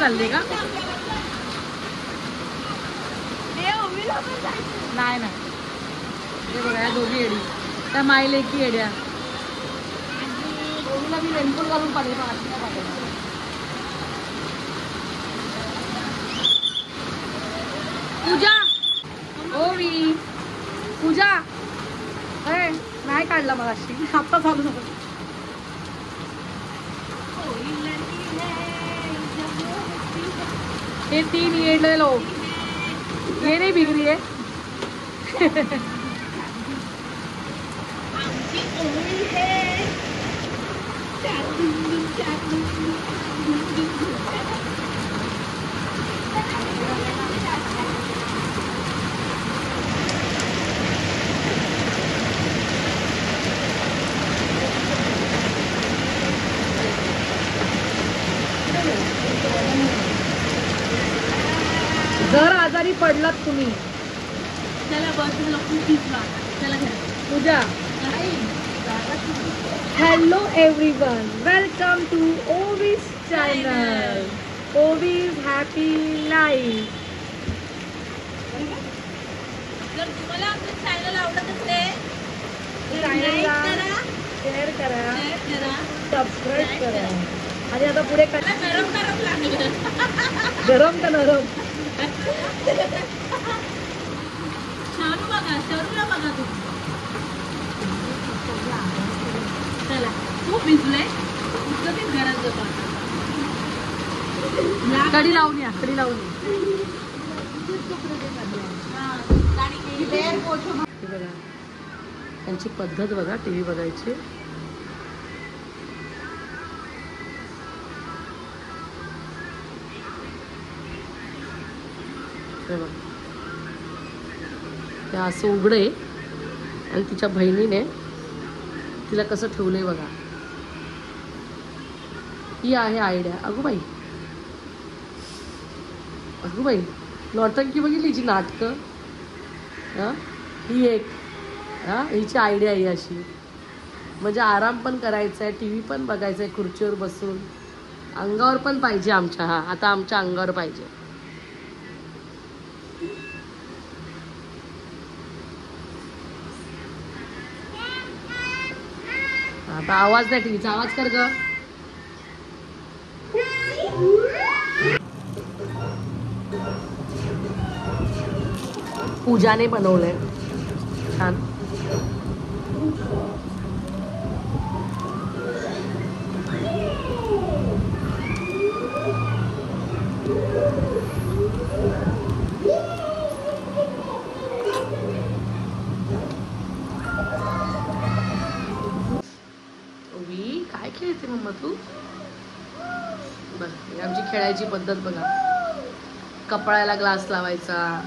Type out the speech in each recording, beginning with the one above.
चालले का? नाही ना, हे बघा या दोघी येडी, त्या माईला की येड्या. दोघीला मी रेनकोट घालून पाहिजे. पूजा, ओवी, पूजा अरे नाही काढला मला अशी, आता चालू नको. ये 3 येडले लोग, ये नहीं बिगड़ी है. जर आजारी पडलात तुम्ही, चला बस चला पूजा. Hello everyone, welcome to Ovi's channel, Ovi's happy life. जर तुम्हाला आमचं चॅनल आवडत असेल चॅनलला शेअर करा, सबस्क्राईब करा. आणि आता पुढे गरम गरम लागलं, गरम का नरम? शानू बघा, शरूला बघा तू. चला तू भिजले कधी घरात जातो. कडी लावून या, कडी लावून बघा. त्यांची पद्धत बघा टीव्ही बघायची. ते असं उघडे आणि तिच्या बहिणीने तिला कसं ठेवलंय बघा. ही आहे आयडिया. अगोबाई, अगोबाई, नौटंकी बघितली हिची नाटकं. ही एक हिची आयडिया आहे अशी. म्हणजे आराम पण करायचा आहे, टी व्ही पण बघायचा आहे खुर्चीवर बसून. अंगावर पण पाहिजे आमच्या. आता आमच्या अंगावर पाहिजे. आता आवाज नाही टीव्हीचा, आवाज कर ग. पूजाने बनवलंय छान. काय खेळते मम्मा तू? बघ आमची खेळायची पद्धत बघा. कपड्याला ग्लास लावायचा.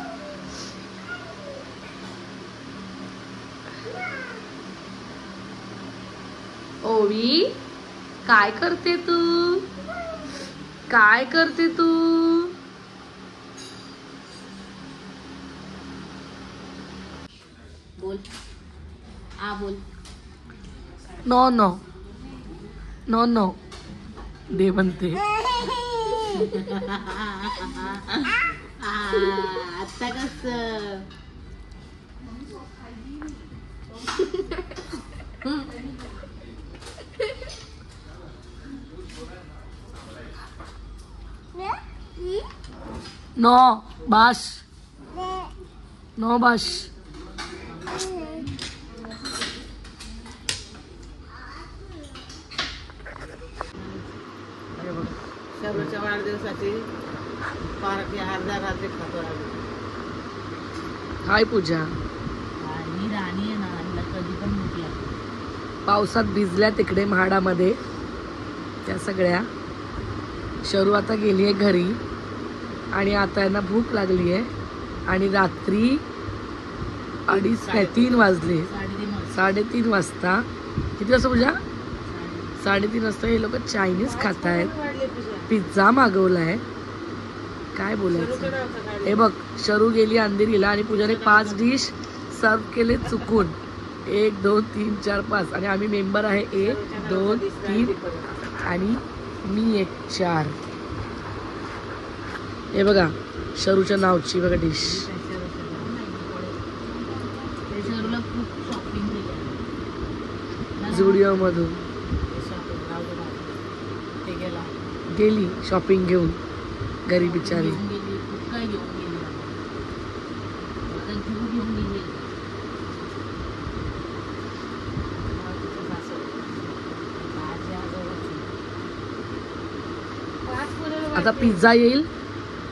ओवी काय करते तू? काय करते तू? बोल आ बोल. नो नो नो नो दे म्हणते. आता कस नो बस, नो बस. सर्वच्या वाढदिवसाची पार्टी अर्ध्या रात्री खातो. हाय पूजा. ही राणी आहे ना, हिला कधी पण भूक लागते. पावसात भिजल्या तिकडे म्हाडामध्ये त्या सगळ्या. शरू आता गेली आहे घरी आणि आता यांना भूक लागली आहे. आणि रात्री 3 वाजले, 3:30 वाजता. किती वाजता पूजा? 3:30 वाजता हे लोक चायनीज खात आहेत. पिझ्झा मागवलाय. काय बोलायचं. हे बघ शरू गेली अंधेरीला आणि पूजाने 5 डिश सर्व केले चुकून. 1 2 3 4 5 आणि आम्ही मेंबर आहे 1 2 3 आणि मी 1 4. हे बघा शरूच्या नावची बघा डिश. शरूला खूप शॉपिंग केली झुडिओ मधून गेली शॉपिंग घेऊन घरी बिचारी. काय घेऊन गेली घेऊन गेली. आता पिझ्झा येईल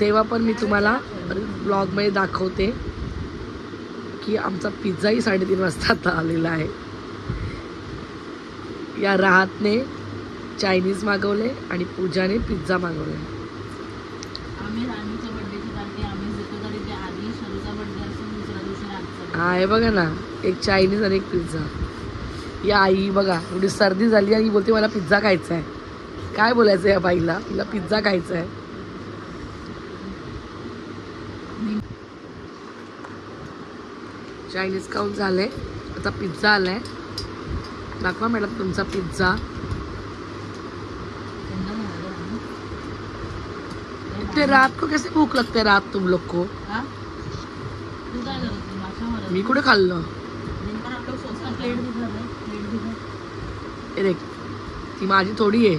तेव्हा पण मी तुम्हाला ब्लॉग मध्ये दाखवते की आमचा पिझ्झाही 3:30 वाजता आता आलेला आहे. या राहतने चायनीज मागवले आणि पूजाने पिझ्झा मागवले. आम्ही राणीच्या बर्थडेची पार्टी आम्हीच देतो तरी ते आधी शरूचा बर्थडे असून दुसऱ्या दिवशी आजचा. हा हे बघा ना एक चायनीज आणि एक पिझ्झा. या आई बघा एवढी सर्दी झाली आणि बोलते मला पिझ्झा खायचा आहे. काय बोलायचं या बाईला, तिला पिझ्झा खायचा आहे. चायनीज खाऊन झालंय आता पिझ्झा आलाय. दाखवा मॅडम तुमचा पिझ्झा. इतने रात को कैसे भूक लगते रात तुम लोग को. मी कुठे खाल्लं. देख ती माझी थोडी आहे.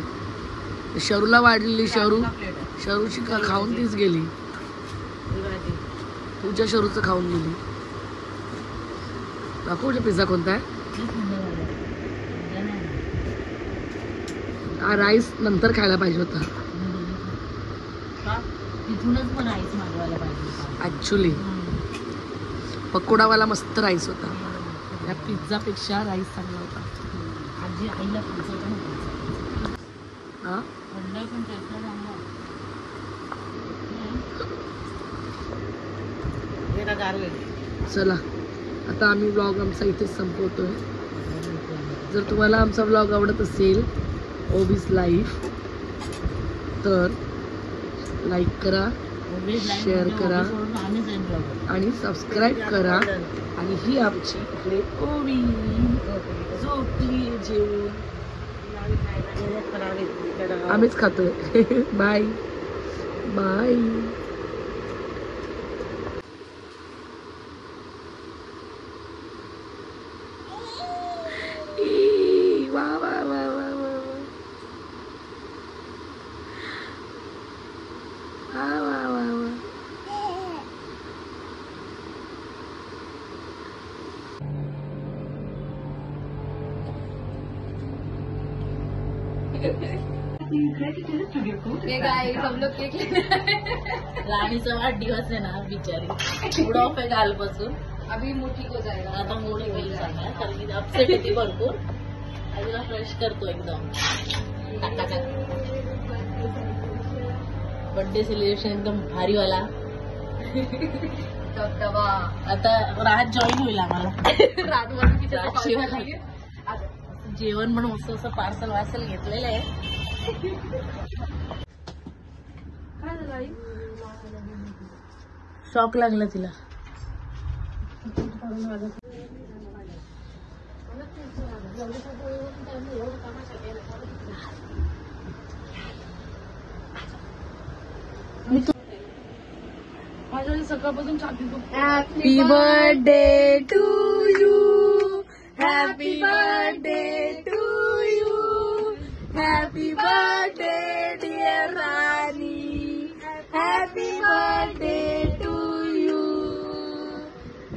शरूला वाढलेली शरूची खाऊन तीच गेली. तुझ्या शरूचं खाऊन गेली. दाखव पिझ्झा कोणता आहे. हा राईस नंतर खायला पाहिजे होता तिथूनच पण राईस मागवायला पाहिजे ऍक्च्युली. पकोडावाला मस्त राईस होता. या पिझ्झा पेक्षा राईस चांगला होता. आजी आईला हा पण टेस्टला चांगला. चला आता आम्ही ब्लॉग आमचा इथेच संपवतोय. जर तुम्हाला आमचा ब्लॉग आवडत असेल ओबीज लाईफ तर लाईक करा, शेअर करा आणि सबस्क्राईब करा. आणि ही आमची इकडे ओवी झोपली जेवून. आम्हीच खातोय. Bye bye. वा वा वा वा वा वा वा वा वा. हम लोग केक राणीचा वाढदिवस आहे ना बिचारी मूड ऑफ आहे कालपासून. अभी मोठी हो जाएगा. आता मोठी होईल सांगा कारण की अपसेट होती भरपूर. आधीला फ्रेश करतो एकदम. बर्थडे सेलिब्रेशन एकदम भारीवाला. आता रात जॉईन होईल आम्हाला. जेवण पण मस्त असं पार्सल वार्सल घेतलेलं आहे. शॉक लागला तिला. सकाळपासून happy birthday to you. Happy birthday to you. Happy birthday dear Rani. Happy birthday to you.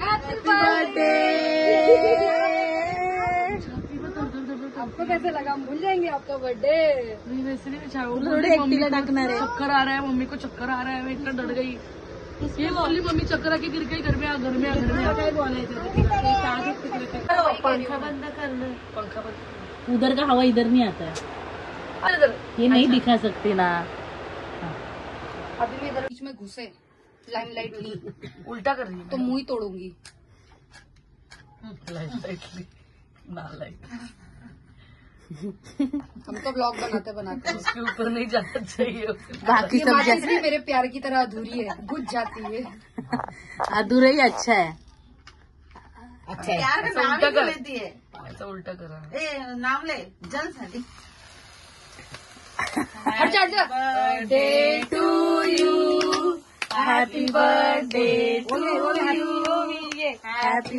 Happy birthday. आपको कैसे लगा? हम भूल जाएंगे आपका बर्थडे. नहीं वैसे नहीं चक्कर आ रहा है. मम्मी को चक्कर आ रहा है. मैं इतना डर गई. ये बोली मम्मी चक्कर आके गिर गई. घर में आ घर में आ घर में आ. पंखा बंद करना. पंखा बंद. उधर का हवा इधर नहीं आता है. ये नहीं दिखा सकते ना. अभी मैं इधर बीच में घुसे लाइमलाइट ली उल्टा कर रही है तो मुंह ही तोड़ूंगी. हम तो ब्लॉग बनाते बनाते उसके ऊपर नहीं जाना चाहिए. बाकी ये सब बात जैसे इसलिए मेरे प्यार की तरह अधूरी है, बुझ जाती है. अधूरा ही अच्छा है. अच्छा यार का नाम ही लेती है. ऐसा उल्टा करा. नाम ले जल साठी. हट जा. Birthday to you. Happy birthday to you, happy